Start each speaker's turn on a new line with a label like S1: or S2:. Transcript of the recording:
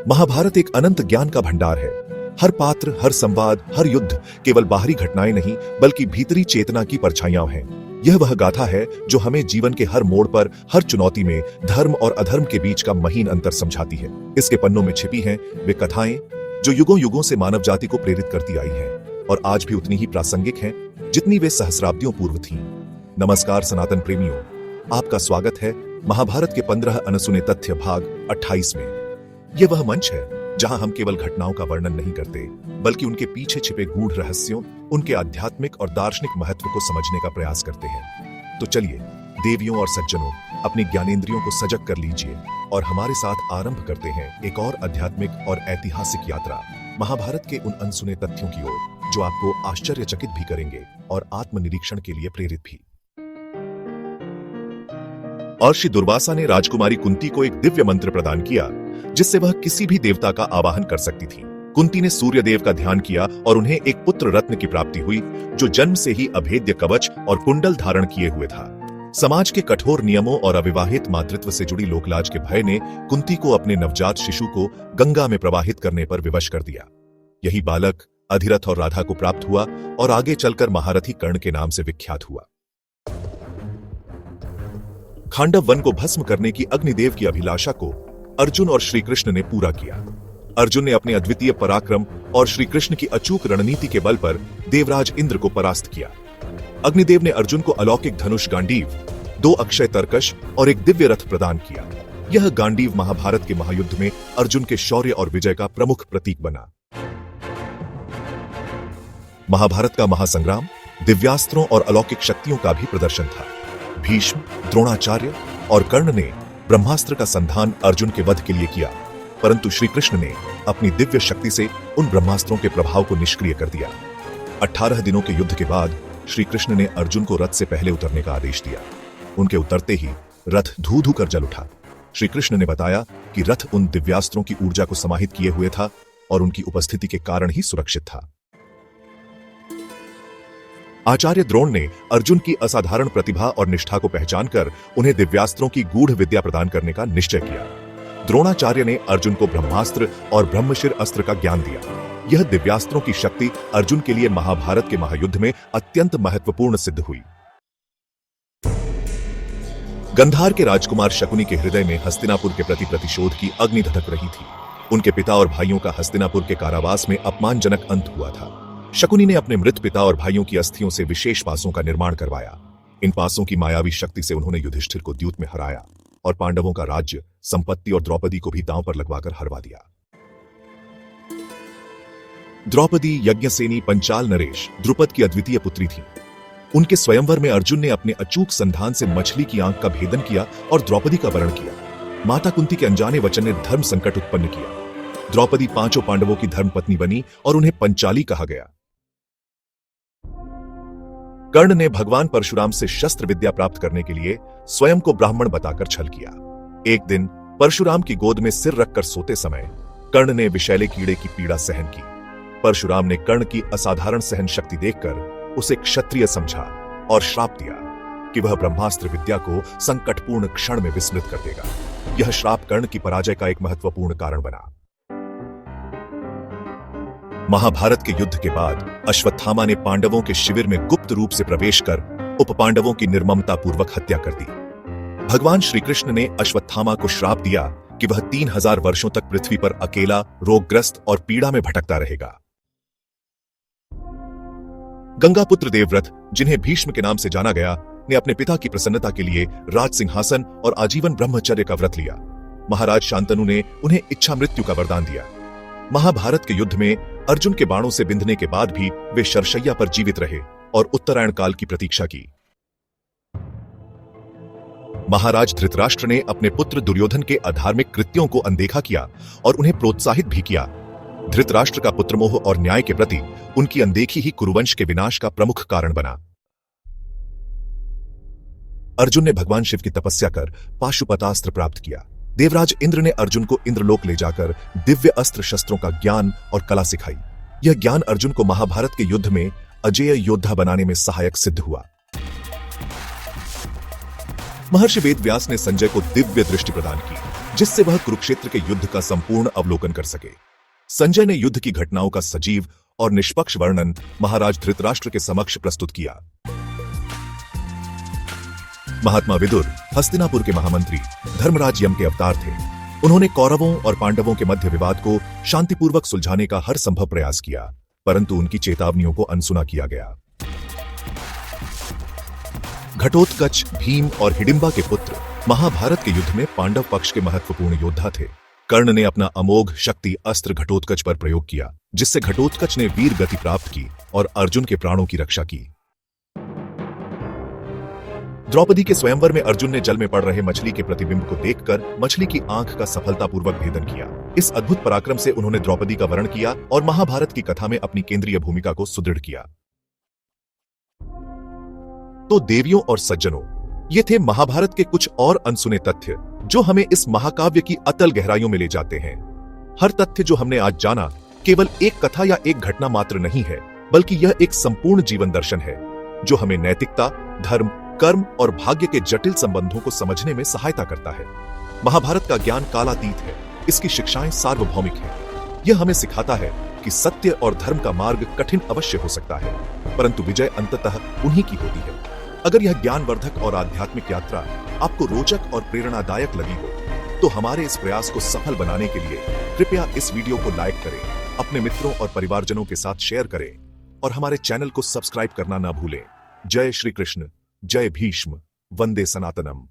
S1: महाभारत एक अनंत ज्ञान का भंडार है। हर पात्र, हर संवाद, हर युद्ध केवल बाहरी घटनाएं नहीं बल्कि भीतरी चेतना की परछाइयां हैं। यह वह गाथा है जो हमें जीवन के हर मोड़ पर, हर चुनौती में धर्म और अधर्म के बीच का महीन अंतर समझाती है। इसके पन्नों में छिपी हैं वे कथाएं जो युगों युगों से मानव जाति को प्रेरित करती आई हैं और आज भी उतनी ही प्रासंगिक हैं जितनी वे सहस्राब्दियों पूर्व थीं। नमस्कार सनातन प्रेमियों, आपका स्वागत है महाभारत के 15 अनसुने तथ्य भाग 28 में। यह वह मंच है जहां हम केवल घटनाओं का वर्णन नहीं करते बल्कि उनके पीछे छिपे गूढ़ रहस्यों, उनके आध्यात्मिक और दार्शनिक महत्व को समझने का प्रयास करते हैं। तो चलिए देवियों और सज्जनों, अपनी ज्ञानेंद्रियों को सजग कर लीजिए और हमारे साथ आरंभ करते हैं एक और आध्यात्मिक और ऐतिहासिक यात्रा महाभारत के उन अनसुने तथ्यों की ओर जो आपको आश्चर्यचकित भी करेंगे और आत्मनिरीक्षण के लिए प्रेरित भी। और श्री दुर्वासा ने राजकुमारी कुंती को एक दिव्य मंत्र प्रदान किया जिससे वह किसी भी देवता का आवाहन कर सकती थी। कुंती ने सूर्य देव का ध्यान किया और उन्हें एक पुत्र रत्न की प्राप्ति हुई जो जन्म से ही अभेद्य कवच और कुंडल धारण किए हुए था। समाज के कठोर नियमों और अविवाहित मातृत्व से जुड़ी लोकलाज के भय ने कुंती को अपने नवजात शिशु को गंगा में प्रवाहित करने पर विवश कर दिया। यही बालक अधिरथ और राधा को प्राप्त हुआ और आगे चलकर महारथी कर्ण के नाम से विख्यात हुआ। खांडव वन को भस्म करने की अग्निदेव की अभिलाषा को अर्जुन और श्री कृष्ण ने पूरा किया। अर्जुन ने अपने अद्वितीय पराक्रम और श्री कृष्ण की अचूक रणनीति के बल पर देवराज इंद्र को परास्त किया। अग्निदेव ने अर्जुन को अलौकिक धनुष गांडीव, 2 अक्षय तरकश और एक दिव्य रथ प्रदान किया। यह गांडीव महाभारत के महायुद्ध में अर्जुन के शौर्य और विजय का प्रमुख प्रतीक बना। महाभारत का महासंग्राम दिव्यास्त्रों और अलौकिक शक्तियों का भी प्रदर्शन था। भीष्म, द्रोणाचार्य और कर्ण ने ब्रह्मास्त्र का संधान अर्जुन के वध के लिए किया, परंतु श्री कृष्ण ने अपनी दिव्य शक्ति से उन ब्रह्मास्त्रों के प्रभाव को निष्क्रिय कर दिया। 18 दिनों के युद्ध के बाद श्री कृष्ण ने अर्जुन को रथ से पहले उतरने का आदेश दिया। उनके उतरते ही रथ धू धू कर जल उठा। श्री कृष्ण ने बताया कि रथ उन दिव्यास्त्रों की ऊर्जा को समाहित किए हुए था और उनकी उपस्थिति के कारण ही सुरक्षित था। आचार्य द्रोण ने अर्जुन की असाधारण प्रतिभा और निष्ठा को पहचानकर उन्हें दिव्यास्त्रों की गूढ़ विद्या प्रदान करने का निश्चय किया। द्रोणाचार्य ने अर्जुन को ब्रह्मास्त्र और ब्रह्मशिर अस्त्र का ज्ञान दिया। यह दिव्यास्त्रों की शक्ति अर्जुन के लिए महाभारत के महायुद्ध में अत्यंत महत्वपूर्ण सिद्ध हुई। गंधार के राजकुमार शकुनी के हृदय में हस्तिनापुर के प्रति प्रतिशोध की अग्नि धधक रही थी। उनके पिता और भाइयों का हस्तिनापुर के कारावास में अपमानजनक अंत हुआ था। शकुनी ने अपने मृत पिता और भाइयों की अस्थियों से विशेष पासों का निर्माण करवाया। इन पासों की मायावी शक्ति से उन्होंने युधिष्ठिर को द्यूत में हराया और पांडवों का राज्य, संपत्ति और द्रौपदी को भी दांव पर लगवाकर हरवा दिया। द्रौपदी यज्ञसेनी, पंचाल नरेश द्रुपद की अद्वितीय पुत्री थी। उनके स्वयंवर में अर्जुन ने अपने अचूक संधान से मछली की आंख का भेदन किया और द्रौपदी का वरण किया। माता कुंती के अनजाने वचन ने धर्म संकट उत्पन्न किया। द्रौपदी 5 पांडवों की धर्मपत्नी बनी और उन्हें पंचाली कहा गया। कर्ण ने भगवान परशुराम से शस्त्र विद्या प्राप्त करने के लिए स्वयं को ब्राह्मण बताकर छल किया। एक दिन परशुराम की गोद में सिर रखकर सोते समय कर्ण ने विषैले कीड़े की पीड़ा सहन की। परशुराम ने कर्ण की असाधारण सहन शक्ति देखकर उसे क्षत्रिय समझा और श्राप दिया कि वह ब्रह्मास्त्र विद्या को संकटपूर्ण क्षण में विस्मृत कर देगा। यह श्राप कर्ण की पराजय का एक महत्वपूर्ण कारण बना। महाभारत के युद्ध के बाद अश्वत्थामा ने पांडवों के शिविर में गुप्त रूप से प्रवेश कर उपपांडवों की निर्ममता पूर्वक हत्या कर दी। भगवान श्री कृष्ण ने अश्वत्थामा को श्राप दिया कि वह 3000 वर्षों तक पृथ्वी पर अकेला, रोगग्रस्त और पीड़ा में भटकता रहेगा। गंगापुत्र देवव्रत, जिन्हें भीष्म के नाम से जाना गया, ने अपने पिता की प्रसन्नता के लिए राज सिंहासन और आजीवन ब्रह्मचर्य का व्रत लिया। महाराज शांतनु ने उन्हें इच्छा मृत्यु का वरदान दिया। महाभारत के युद्ध में अर्जुन के बाणों से बिंधने के बाद भी वे शरशैया पर जीवित रहे और उत्तरायण काल की प्रतीक्षा की। महाराज धृतराष्ट्र ने अपने पुत्र दुर्योधन के अधार्मिक कृत्यों को अनदेखा किया और उन्हें प्रोत्साहित भी किया। धृतराष्ट्र का पुत्रमोह और न्याय के प्रति उनकी अनदेखी ही कुरुवंश के विनाश का प्रमुख कारण बना। अर्जुन ने भगवान शिव की तपस्या कर पाशुपतास्त्र प्राप्त किया। देवराज इंद्र ने अर्जुन को इंद्रलोक ले जाकर दिव्य अस्त्र शस्त्रों का ज्ञान और कला सिखाई। यह ज्ञान अर्जुन को महाभारत के युद्ध में अजेय योद्धा बनाने में सहायक सिद्ध हुआ। महर्षि वेदव्यास ने संजय को दिव्य दृष्टि प्रदान की। जिससे वह कुरुक्षेत्र के युद्ध का संपूर्ण अवलोकन कर सके। संजय ने युद्ध की घटनाओं का सजीव और निष्पक्ष वर्णन महाराज धृतराष्ट्र के समक्ष प्रस्तुत किया। महात्मा विदुर हस्तिनापुर के महामंत्री धर्मराज यम के अवतार थे। उन्होंने कौरवों और पांडवों के मध्य विवाद को शांतिपूर्वक सुलझाने का हर संभव प्रयास किया, परंतु उनकी चेतावनियों को अनसुना किया गया। घटोत्कच, भीम और हिडिंबा के पुत्र महाभारत के युद्ध में पांडव पक्ष के महत्वपूर्ण योद्धा थे। कर्ण ने अपना अमोघ शक्ति अस्त्र घटोत्कच पर प्रयोग किया, जिससे घटोत्कच ने वीर गति प्राप्त की और अर्जुन के प्राणों की रक्षा की। द्रौपदी के स्वयंवर में अर्जुन ने जल में पड़ रहे मछली के प्रतिबिंब को देखकर मछली की आंख का सफलतापूर्वक भेदन किया। इस अद्भुत पराक्रम से उन्होंने द्रौपदी का वर्ण किया और महाभारत की कथा में अपनी केंद्रीय भूमिका को सुदृढ़ किया। तो देवियों और सज्जनों, ये थे महाभारत के कुछ और अनसुने तथ्य जो हमें इस महाकाव्य की अतल गहराइयों में ले जाते हैं। हर तथ्य जो हमने आज जाना केवल एक कथा या एक घटना मात्र नहीं है, बल्कि यह एक संपूर्ण जीवन दर्शन है जो हमें नैतिकता, धर्म, कर्म और भाग्य के जटिल संबंधों को समझने में सहायता करता है। महाभारत का ज्ञान कालातीत है, इसकी शिक्षाएं सार्वभौमिक हैं। यह हमें सिखाता है कि सत्य और धर्म का मार्ग कठिन अवश्य हो सकता है, परंतु विजय अंततः उन्हीं की होती है। अगर यह ज्ञानवर्धक और आध्यात्मिक यात्रा आपको रोचक और प्रेरणादायक लगी हो, तो हमारे इस प्रयास को सफल बनाने के लिए कृपया इस वीडियो को लाइक करें, अपने मित्रों और परिवारजनों के साथ शेयर करें और हमारे चैनल को सब्सक्राइब करना ना भूलें। जय श्री कृष्ण, जय भीष्म, वंदे सनातनम।